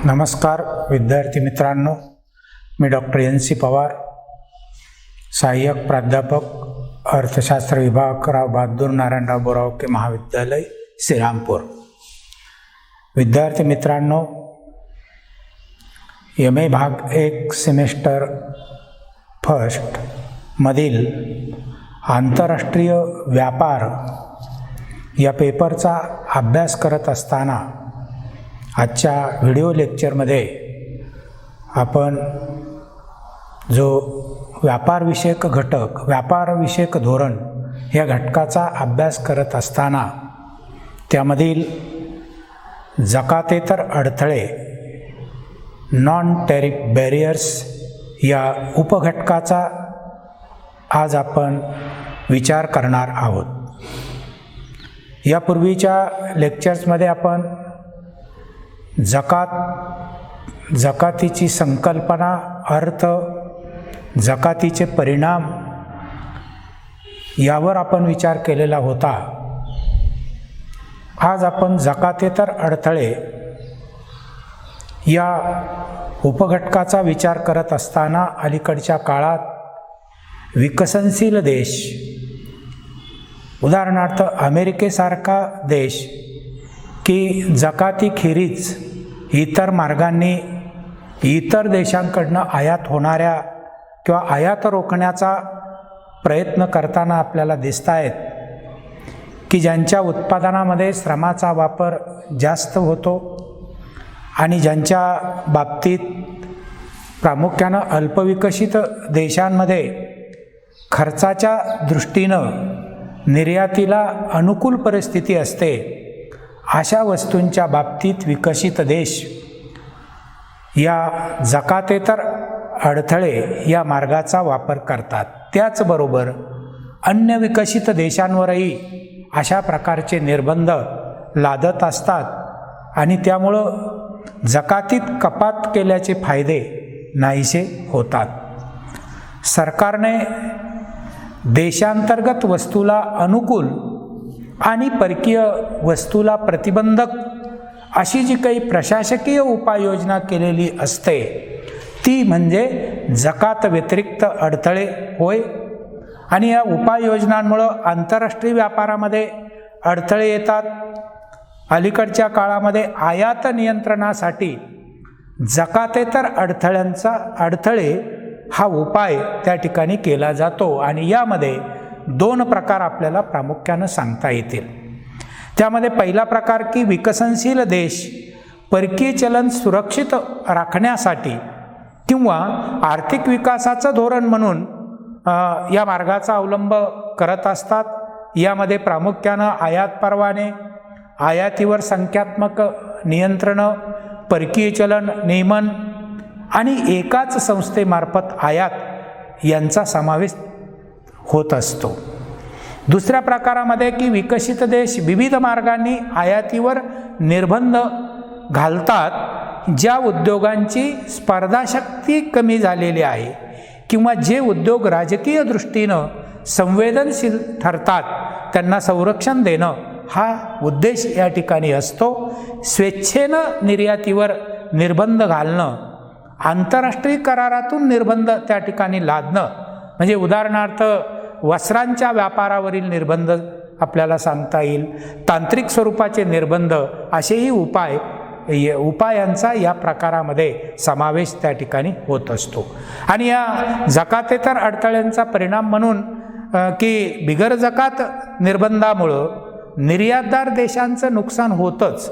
नमस्कार विद्यार्थी मित्रांनो, मी डॉक्टर NC पवार, सहाय्यक प्राध्यापक अर्थशास्त्र विभाग राव बहादुर नारायणराव बोरावके महाविद्यालय श्रीरामपूर। विद्यार्थी मित्रांनो, MA भाग 1 सेमेस्टर फर्स्ट मधील आंतरराष्ट्रीय व्यापार या पेपरचा अभ्यास करत असताना आजच्या व्हिडिओ लेक्चरमध्ये आपण जो व्यापारविषयक घटक, व्यापारविषयक धोरण या घटकाचा अभ्यास करत असताना त्यामधील जकातेतर अडथळे, नॉन टॅरिफ बॅरियर्स या उपघटकाचा आज आपण विचार करणार आहोत। यापूर्वीच्या लेक्चर्समध्ये आपण जकातीची संकल्पना, अर्थ, जकातीचे परिणाम यावर आपण विचार केलेला होता। आज आपण जकातेतर अडथळे या उपघटकाचा विचार करत असताना अलीकडच्या काळात विकसनशील देश, उदाहरणार्थ अमेरिकेसारखा देश की जकातीखेरीज इतर मार्गांनी इतर देशांकडनं आयात होणाऱ्या किंवा आयात रोखण्याचा प्रयत्न करताना आपल्याला दिसत आहेत की ज्यांच्या उत्पादनामध्ये श्रमाचा वापर जास्त होतो आणि ज्यांच्या बाबतीत प्रामुख्यानं अल्पविकसित देशांमध्ये खर्चाच्या दृष्टीनं निर्यातीला अनुकूल परिस्थिती असते, अशा वस्तूंच्या बाबतीत विकसित देश या जकातेतर अडथळे या मार्गाचा वापर करतात। त्याचबरोबर अन्य विकसित देशांवरही अशा प्रकारचे निर्बंध लादत असतात आणि त्यामुळं जकातीत कपात केल्याचे फायदे नाहीसे होतात। सरकारने देशांतर्गत वस्तूला अनुकूल आणि परकीय वस्तूला प्रतिबंधक अशी जी काही प्रशासकीय उपाययोजना केलेली असते ती म्हणजे जकात व्यतिरिक्त अडथळे होय। आणि या उपाययोजनांमुळं आंतरराष्ट्रीय व्यापारामध्ये अडथळे येतात। अलीकडच्या काळामध्ये आयात नियंत्रणासाठी जकातेतर अडथळे हा उपाय त्या ठिकाणी केला जातो आणि यामध्ये दोन प्रकार आपल्याला प्रामुख्यानं सांगता येतील। त्यामध्ये पहिला प्रकार की विकसनशील देश परकीय चलन सुरक्षित राखण्यासाठी किंवा आर्थिक विकासाचं धोरण म्हणून या मार्गाचा अवलंब करत असतात। यामध्ये प्रामुख्यानं आयात परवाने, आयातीवर संख्यात्मक नियंत्रणं, परकीय चलन नियमन आणि एकाच संस्थेमार्फत आयात यांचा समावेश होत असतो। दुसऱ्या प्रकारामध्ये की विकसित देश विविध मार्गांनी आयातीवर निर्बंध घालतात ज्या उद्योगांची स्पर्धाशक्ती कमी झालेली आहे किंवा जे उद्योग राजकीय दृष्टीनं संवेदनशील ठरतात त्यांना संरक्षण देणं हा उद्देश या ठिकाणी असतो। स्वेच्छेनं निर्यातीवर निर्बंध घालणं, आंतरराष्ट्रीय करारातून निर्बंध त्या ठिकाणी लादणं, म्हणजे उदाहरणार्थ वस्त्रांच्या व्यापारावरील निर्बंध आपल्याला सांगता येईल, तांत्रिक स्वरूपाचे निर्बंध, असेही उपायांचा या प्रकारामध्ये समावेश त्या ठिकाणी होत असतो। आणि या जकातेतर अडथळ्यांचा परिणाम म्हणून की बिगर जकात निर्बंधामुळं निर्यातदार देशांचं नुकसान होतंच,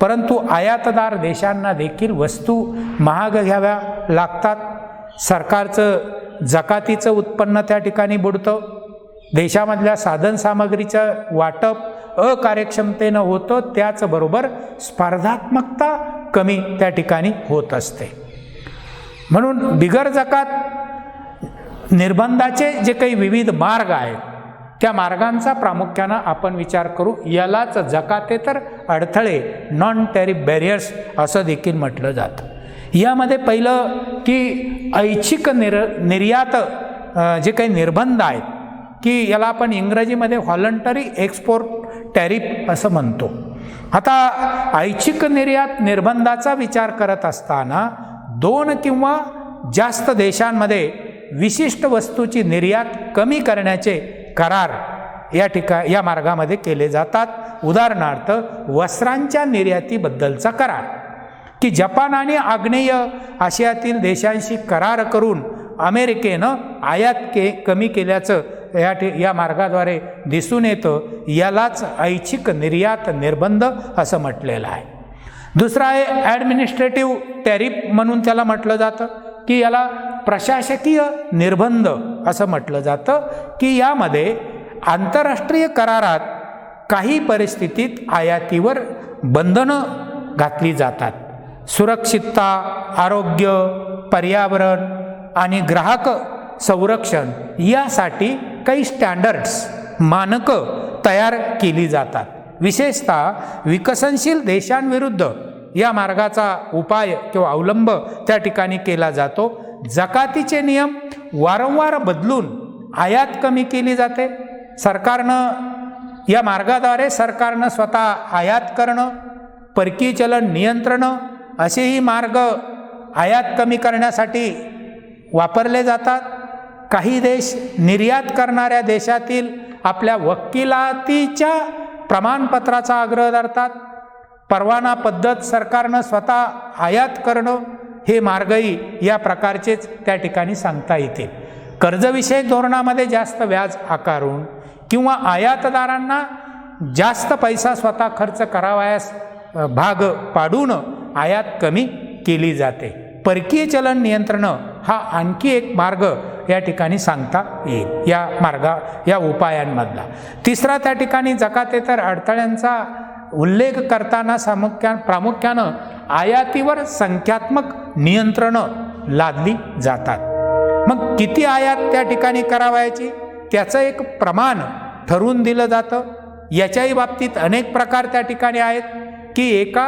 परंतु आयातदार देशांना देखील वस्तू महाग घ्याव्या लागतात। सरकारचं जकातीचं उत्पन्न त्या ठिकाणी बुडतं, देशामधल्या साधनसामग्रीचं वाटप अकार्यक्षमतेनं होतं, त्याचबरोबर स्पर्धात्मकता कमी त्या ठिकाणी होत असते। म्हणून बिगर जकात निर्बंधाचे जे काही विविध मार्ग आहेत त्या मार्गांचा प्रामुख्यानं आपण विचार करू। यालाच जकातेतर अडथळे, नॉन टॅरिफ बॅरियर्स असं देखील म्हटलं जातं। यामध्ये पहिलं की ऐच्छिक निर्यात जे काही निर्बंध आहेत की याला आपण इंग्रजीमध्ये व्हॉलंटरी एक्सपोर्ट टॅरिफ असं म्हणतो। आता ऐच्छिक निर्यात निर्बंधाचा विचार करत असताना 2 किंवा जास्त देशांमध्ये विशिष्ट वस्तूची निर्यात कमी करण्याचे करार या मार्गामध्ये केले जातात. उदाहरणार्थ वस्त्रांच्या निर्यातीबद्दलचा करार, की जपान आणि आग्नेय आशियातील देशांशी करार करून अमेरिकेनं आयात कमी केल्याचं या मार्गाद्वारे दिसून येतं. यालाच ऐच्छिक निर्यात निर्बंध असं म्हटलेलं आहे. दुसरा आहे ॲडमिनिस्ट्रेटिव्ह टॅरिफ म्हणून त्याला म्हटलं जातं, की याला प्रशासकीय निर्बंध असं म्हटलं जातं, की यामध्ये आंतरराष्ट्रीय करारात काही परिस्थितीत आयातीवर बंधनं घातली जातात. सुरक्षितता, आरोग्य, पर्यावरण आणि ग्राहक संरक्षण यासाठी काही स्टँडर्ड्स, मानकं तयार केली जातात. विशेषतः विकसनशील देशांविरुद्ध या मार्गाचा उपाय किंवा अवलंब त्या ठिकाणी केला जातो. जकातीचे नियम वारंवार बदलून आयात कमी केली जाते. या मार्गाद्वारे सरकारनं स्वतः आयात करणं, परकीय चलन नियंत्रणं असेही मार्ग आयात कमी करण्यासाठी वापरले जातात. काही देश निर्यात करणाऱ्या देशातील आपल्या वकिलातीच्या प्रमाणपत्राचा आग्रह धरतात. परवाना पद्धत सरकारनं स्वतः आयात करणं हे मार्गही या प्रकारचेच त्या ठिकाणी सांगता येतील. कर्जविषयक धोरणामध्ये जास्त व्याज आकारून किंवा आयातदारांना जास्त पैसा स्वतः खर्च करावयास भाग पाडून आयात कमी केली जाते. परकीय चलन नियंत्रण हा आणखी एक मार्ग या ठिकाणी सांगता येईल या उपायांमधला. तिसरा त्या ठिकाणी जकातेतर अडथळ्यांचा उल्लेख करताना प्रामुख्यानं आयातीवर संख्यात्मक नियंत्रणं लादली जातात. मग किती आयात त्या ठिकाणी करावयाची त्याचं एक प्रमाण ठरवून दिलं जातं. याच्याही बाबतीत अनेक प्रकार त्या ठिकाणी आहेत, की एका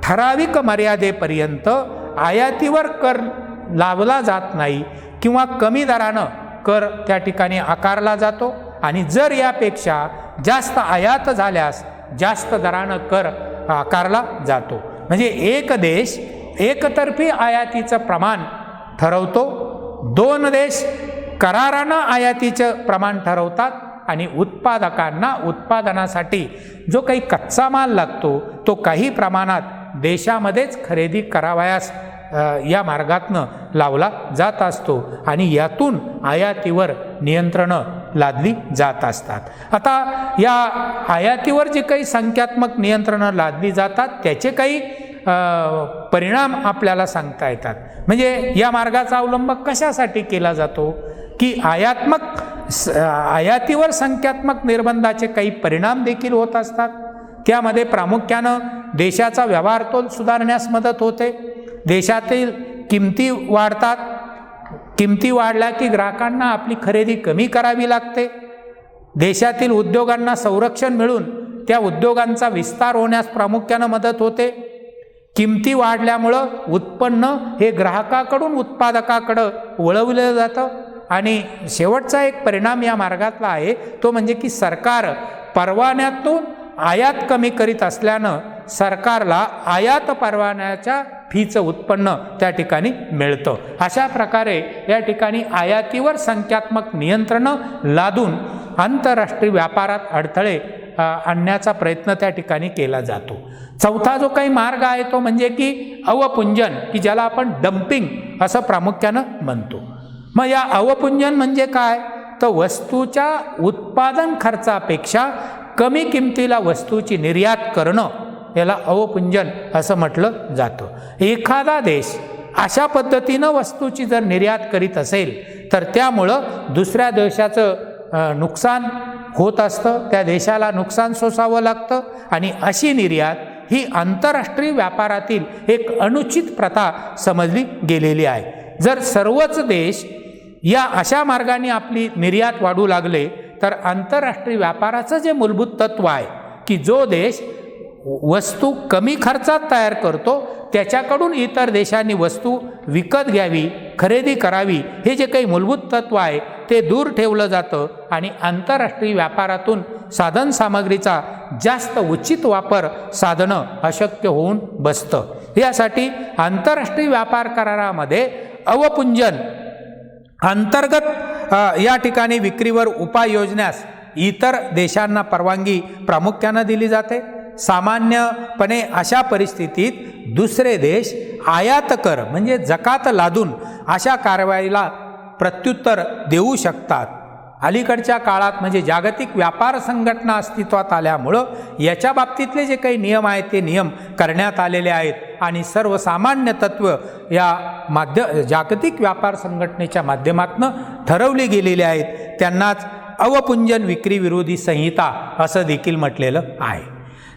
ठराविक मर्यादेपर्यंत आयातीवर कर लावला जात नाही किंवा कमी दरानं कर त्या ठिकाणी आकारला जातो, आणि जर यापेक्षा जास्त आयात झाल्यास जास्त दरानं कर आकारला जातो. म्हणजे एक देश एकतर्फी आयातीचं प्रमाण ठरवतो, 2 देश करारानं आयातीचं प्रमाण ठरवतात, आणि उत्पादकांना उत्पादनासाठी जो काही कच्चा माल लागतो तो काही प्रमाणात देशामध्येच खरेदी करावयास या मार्गातनं लावला जात असतो, आणि यातून आयातीवर नियंत्रणं लादली जात असतात. आता या आयातीवर जे काही संख्यात्मक नियंत्रणं लादली जातात त्याचे काही परिणाम आपल्याला सांगता येतात. म्हणजे या मार्गाचा अवलंब कशासाठी केला जातो, की आयातीवर संख्यात्मक निर्बंधाचे काही परिणाम देखील होत असतात. त्यामध्ये प्रामुख्यानं देशाचा व्यवहारतोल सुधारण्यास मदत होते. देशातील किमती वाढतात. किमती वाढल्या की ग्राहकांना आपली खरेदी कमी करावी लागते. देशातील उद्योगांना संरक्षण मिळून त्या उद्योगांचा विस्तार होण्यास प्रामुख्यानं मदत होते. किमती वाढल्यामुळं उत्पन्न हे ग्राहकाकडून उत्पादकाकडं वळवलं जातं. आणि शेवटचा एक परिणाम या मार्गातला आहे तो म्हणजे की सरकार परवान्यातून आयात कमी करीत असल्यानं सरकारला आयात परवान्याच्या फीचं उत्पन्न त्या ठिकाणी मिळतं. अशा प्रकारे या ठिकाणी आयातीवर संख्यात्मक नियंत्रणं लादून आंतरराष्ट्रीय व्यापारात अडथळे आणण्याचा प्रयत्न त्या ठिकाणी केला जातो. चौथा जो काही मार्ग आहे तो म्हणजे की अवपुंजन, की ज्याला आपण डम्पिंग असं प्रामुख्यानं म्हणतो. मग या अवपुंजन म्हणजे काय, तर वस्तूच्या उत्पादन खर्चापेक्षा कमी किमतीला वस्तूची निर्यात करणं याला अवपुंजन असं म्हटलं जातं. एखादा देश अशा वस्तूची जर निर्यात करीत असेल तर त्यामुळं दुसऱ्या देशाचं नुकसान होत असतं, त्या देशाला नुकसान सोसावं लागतं, आणि अशी निर्यात ही आंतरराष्ट्रीय व्यापारातील एक अनुचित प्रथा समजली गेलेली आहे. जर सर्वच देश या अशा मार्गाने आपली निर्यात वाढू लागले तर आंतरराष्ट्रीय व्यापाराचं जे मूलभूत तत्व आहे की जो देश वस्तू कमी खर्चात तयार करतो त्याच्याकडून इतर देशांनी वस्तू विकत घ्यावी, खरेदी करावी, हे जे काही मूलभूत तत्व आहे ते दूर ठेवलं जातं आणि आंतरराष्ट्रीय व्यापारातून साधन सामग्रीचा जास्त उचित वापर साधणं अशक्य होऊन बसतं. यासाठी आंतरराष्ट्रीय व्यापार करारामध्ये अवपुंजन अंतर्गत या ठिकाणी विक्रीवर उपाय योजण्यास इतर देशांना परवानगी प्रामुख्यानं दिली जाते. सामान्यपणे अशा परिस्थितीत दुसरे देश आयात कर म्हणजे जकात लादून अशा कारवाईला प्रत्युत्तर देऊ शकतात. अलीकडच्या काळात म्हणजे जागतिक व्यापार संघटना अस्तित्वात आल्यामुळं याच्या बाबतीतले जे काही नियम आहेत ते नियम करण्यात आलेले आहेत आणि सर्वसामान्य तत्व या जागतिक व्यापार संघटनेच्या माध्यमातून ठरवली गेलेली आहेत. त्यांनाच अवपुंजन विक्री विरोधी संहिता असं देखील म्हटलेलं आहे.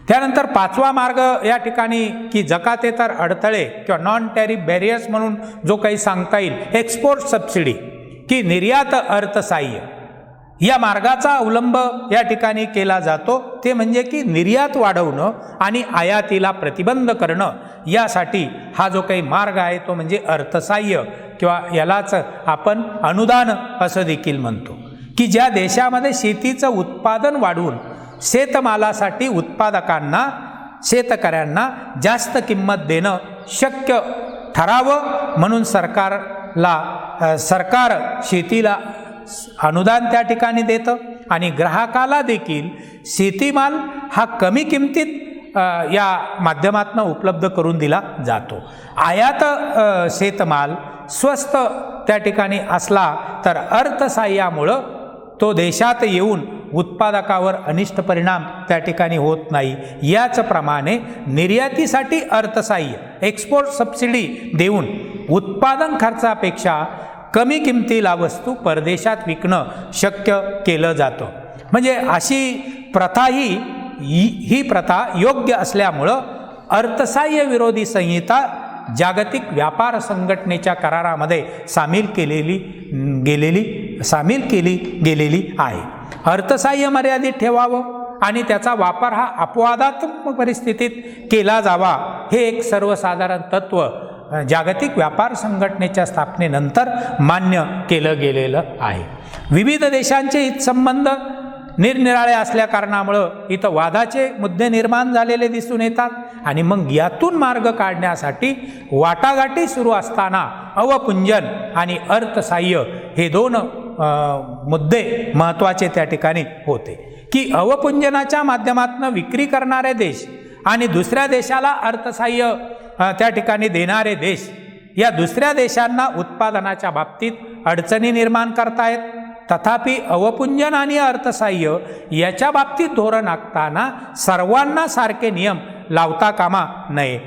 त्यानंतर पाचवा मार्ग या ठिकाणी की जकातेतर अडथळे किंवा नॉन टॅरिफ बॅरियर्स म्हणून जो काही सांगता येईल, एक्सपोर्ट सबसिडी की निर्यात अर्थसहाय्य या मार्गाचा अवलंब या ठिकाणी केला जातो. ते म्हणजे की निर्यात वाढवणं आणि आयातीला प्रतिबंध करणं. यासाठी हा जो काही मार्ग आहे तो म्हणजे अर्थसहाय्य किंवा यालाच आपण अनुदान असं देखील म्हणतो, की ज्या देशामध्ये शेतीचं उत्पादन वाढवून शेतमालासाठी उत्पादकांना शेतकऱ्यांना जास्त किंमत देणं शक्य ठरावं म्हणून सरकार शेतीला अनुदान त्या ठिकाणी देतं आणि ग्राहकाला देखील शेतीमाल हा कमी किमतीत या माध्यमातून उपलब्ध करून दिला जातो. आयात शेतमाल स्वस्त त्या ठिकाणी असला तर अर्थसहाय्यामुळं तो देशात येऊन उत्पादकावर अनिष्ट परिणाम त्या ठिकाणी होत नाही. याचप्रमाणे निर्यातीसाठी अर्थसहाय्य एक्सपोर्ट सबसिडी देऊन उत्पादन खर्चापेक्षा कमी किमतीला वस्तू परदेशात विकणं शक्य केलं जातं. म्हणजे अशी प्रथा ही प्रथा योग्य असल्यामुळं अर्थसहाय्य विरोधी संहिता जागतिक व्यापार संघटनेच्या करारामध्ये सामील केली गेलेली आहे. अर्थसहाय्य मर्यादित ठेवावं आणि त्याचा वापर हा अपवादात्मक परिस्थितीत केला जावा हे एक सर्वसाधारण तत्व जागतिक व्यापार संघटनेच्या स्थापनेनंतर मान्य केलं गेलेलं आहे. विविध देशांचे हितसंबंध निरनिराळे असल्या कारणामुळं इथं वादाचे मुद्दे निर्माण झालेले दिसून येतात आणि मग यातून मार्ग काढण्यासाठी वाटाघाटी सुरू असताना अवपुंजन आणि अर्थसहाय्य हे दोन मुद्दे महत्त्वाचे त्या ठिकाणी होते, की अवपुंजनाच्या माध्यमातून विक्री करणारे देश आणि दुसऱ्या देशाला अर्थसहाय्य त्या ठिकाणी देणारे देश या दुसऱ्या देशांना उत्पादनाच्या बाबतीत अडचणी निर्माण करतायत. तथापि अवपुंजन आणि अर्थसहाय्य याच्या बाबतीत धोरण आखताना सर्वांना सारखे नियम लावता कामा नये.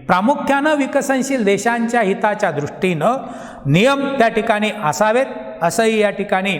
प्रामुख्यानं विकसनशील देशांच्या हिताच्या दृष्टीनं नियम त्या ठिकाणी असावेत असंही या ठिकाणी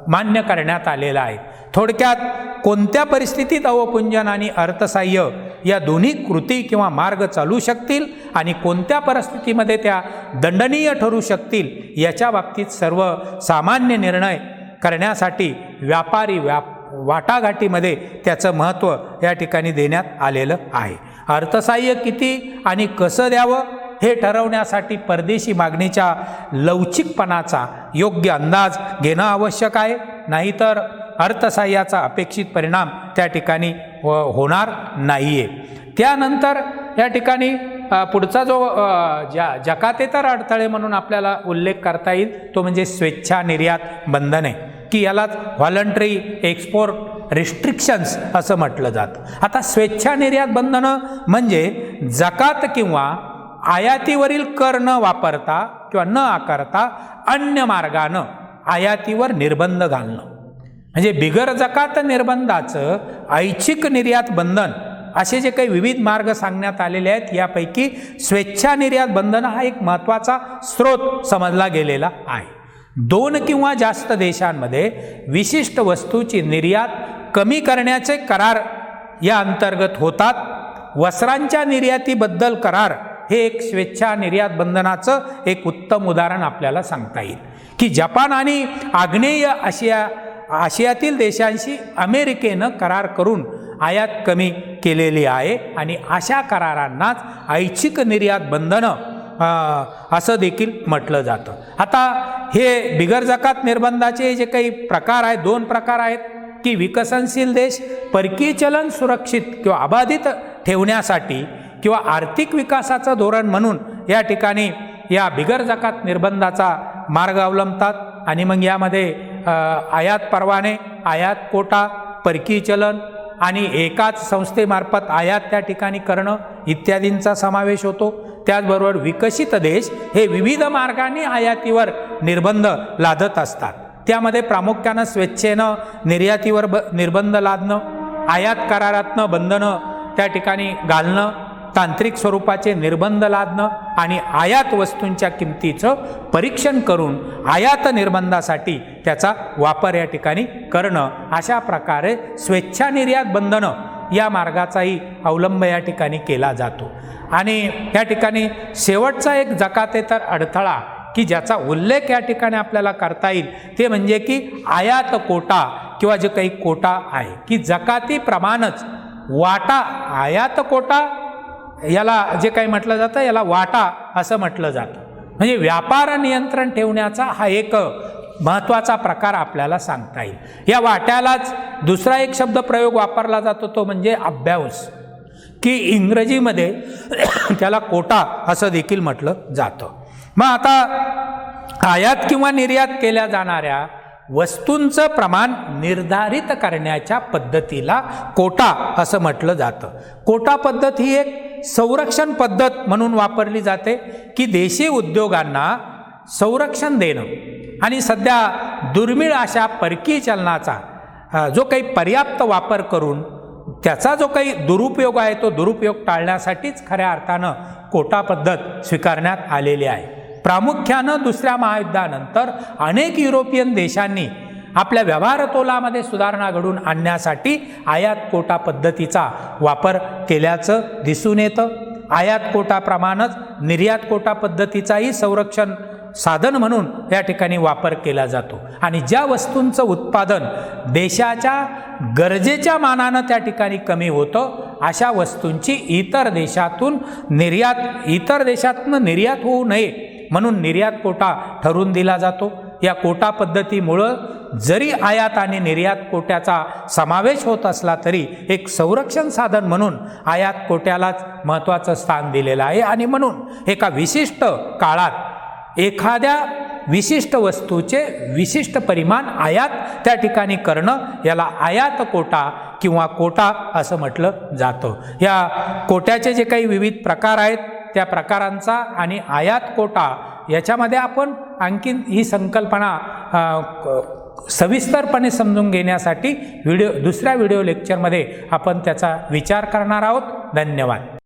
मान्य करण्यात आलेलं आहे. थोडक्यात कोणत्या परिस्थितीत अवपुंजन आणि अर्थसहाय्य या दोन्ही कृती किंवा मार्ग चालू शकतील आणि कोणत्या परिस्थितीमध्ये त्या दंडनीय ठरू शकतील याच्या बाबतीत सर्व सामान्य निर्णय करण्यासाठी व्यापारी वाटाघाटीमध्ये त्याचं महत्त्व या ठिकाणी देण्यात आलेलं आहे. अर्थसहाय्य किती आणि कसं द्यावं हे ठरवण्यासाठी परदेशी मागणीच्या लवचिकपणाचा योग्य अंदाज घेणं आवश्यक आहे. नाहीतर अर्थसहाय्याचा अपेक्षित परिणाम त्या ठिकाणी होणार नाही आहे. त्यानंतर या ठिकाणी पुढचा जो जकातेतर अडथळे म्हणून आपल्याला उल्लेख करता येईल तो म्हणजे स्वेच्छा निर्यात बंधने, की यालाच व्हॉलंटरी एक्सपोर्ट रिस्ट्रिक्शन्स असं म्हटलं जातं. आता स्वेच्छा निर्यात बंधनं म्हणजे जकात किंवा आयातीवरील कर न वापरता किंवा न आकारता अन्य मार्गानं आयातीवर निर्बंध घालणं, म्हणजे बिगर जकात निर्बंधाचं ऐच्छिक निर्यात बंधन असे जे काही विविध मार्ग सांगण्यात आलेले आहेत यापैकी स्वेच्छा निर्यात बंधन हा एक महत्त्वाचा स्रोत समजला गेलेला आहे. 2 किंवा जास्त देशांमध्ये विशिष्ट वस्तूची निर्यात कमी करण्याचे करार या अंतर्गत होतात. वस्त्रांच्या निर्यातीबद्दल करार हे एक स्वेच्छा निर्यात बंधनाचं एक उत्तम उदाहरण आपल्याला सांगता येईल, की जपान आणि आग्नेय आशियातील देशांशी अमेरिकेनं करार करून आयात कमी केलेली आहे आणि अशा करारांनाच ऐच्छिक निर्यात बंधनं असं देखील म्हटलं जातं. आता हे बिगर जकात निर्बंधाचे जे काही प्रकार आहेत 2 प्रकार आहेत. की विकसनशील देश परकीय चलन सुरक्षित किंवा अबाधित ठेवण्यासाठी किंवा आर्थिक विकासाचं धोरण म्हणून या ठिकाणी या बिगर जकात निर्बंधाचा मार्ग अवलंबतात आणि मग यामध्ये आयात परवाने, आयात कोटा, परकीय चलन आणि एकाच संस्थेमार्फत आयात त्या ठिकाणी करणं इत्यादींचा समावेश होतो. त्याचबरोबर विकसित देश हे विविध मार्गांनी आयातीवर निर्बंध लादत असतात. त्यामध्ये प्रामुख्यानं स्वेच्छेनं निर्यातीवर निर्बंध लादणं, आयात करारातनं बंधनं त्या ठिकाणी घालणं, तांत्रिक स्वरूपाचे निर्बंध लादणं आणि आयात वस्तूंच्या किमतीचं परीक्षण करून आयात निर्बंधासाठी त्याचा वापर या ठिकाणी करणं, अशा प्रकारे स्वेच्छा निर्यात बंधनं या मार्गाचाही अवलंब या ठिकाणी केला जातो. आणि या ठिकाणी शेवटचा एक जकातेतर अडथळा की ज्याचा उल्लेख या ठिकाणी आपल्याला करता येईल ते म्हणजे की आयात कोटा किंवा जे काही कोटा आहे की जकातीप्रमाणेच वाटा, आयात कोटा याला जे काही म्हटलं जातं याला वाटा असं म्हटलं जातं. म्हणजे व्यापार नियंत्रण ठेवण्याचा हा एक महत्त्वाचा प्रकार आपल्याला सांगता येईल. या वाट्यालाच दुसरा एक शब्द प्रयोग वापरला जातो तो म्हणजे अभ्यास, की इंग्रजीमध्ये त्याला कोटा असं देखील म्हटलं जातं. मग आता आयात किंवा निर्यात केल्या जाणाऱ्या वस्तूंचं प्रमाण निर्धारित करण्याच्या पद्धतीला कोटा असं म्हटलं जातं. कोटा पद्धत ही एक संरक्षण पद्धत म्हणून वापरली जाते की देशी उद्योगांना संरक्षण देणं आणि सध्या दुर्मिळ अशा परकीय चलनाचा जो काही पर्याप्त वापर करून त्याचा जो काही दुरुपयोग आहे तो दुरुपयोग टाळण्यासाठीच खऱ्या अर्थानं कोटा पद्धत स्वीकारण्यात आलेली आहे. प्रामुख्यानं दुसऱ्या महायुद्धानंतर अनेक युरोपियन देशांनी आपल्या व्यवहार तोलामध्ये सुधारणा घडवून आणण्यासाठी आयात कोटा पद्धतीचा वापर केल्याचं दिसून येतं. आयात कोटाप्रमाणेच निर्यात कोटा पद्धतीचाही संरक्षण साधन म्हणून या ठिकाणी वापर केला जातो आणि ज्या वस्तूंचं उत्पादन देशाच्या गरजेच्या मानानं त्या ठिकाणी कमी होतं अशा वस्तूंची इतर देशातून निर्यात होऊ नये म्हणून निर्यात कोटा ठरवून दिला जातो. या कोटा पद्धतीमुळं जरी आयात आणि निर्यात कोट्याचा समावेश होत असला तरी एक संरक्षण साधन म्हणून आयात कोट्यालाच महत्त्वाचं स्थान दिलेलं आहे आणि म्हणून एका विशिष्ट काळात एखाद्या विशिष्ट वस्तूचे विशिष्ट परिमाण आयात त्या ठिकाणी करणं याला आयात कोटा किंवा कोटा असं म्हटलं जातं. या कोट्याचे जे काही विविध प्रकार आहेत त्या प्रकारांचा आणि आयात कोटा याच्यामध्ये आपण आणखीन ही संकल्पना सविस्तरपणे समजून घेण्यासाठी दुसऱ्या व्हिडिओ लेक्चरमध्ये आपण त्याचा विचार करणार आहोत. धन्यवाद.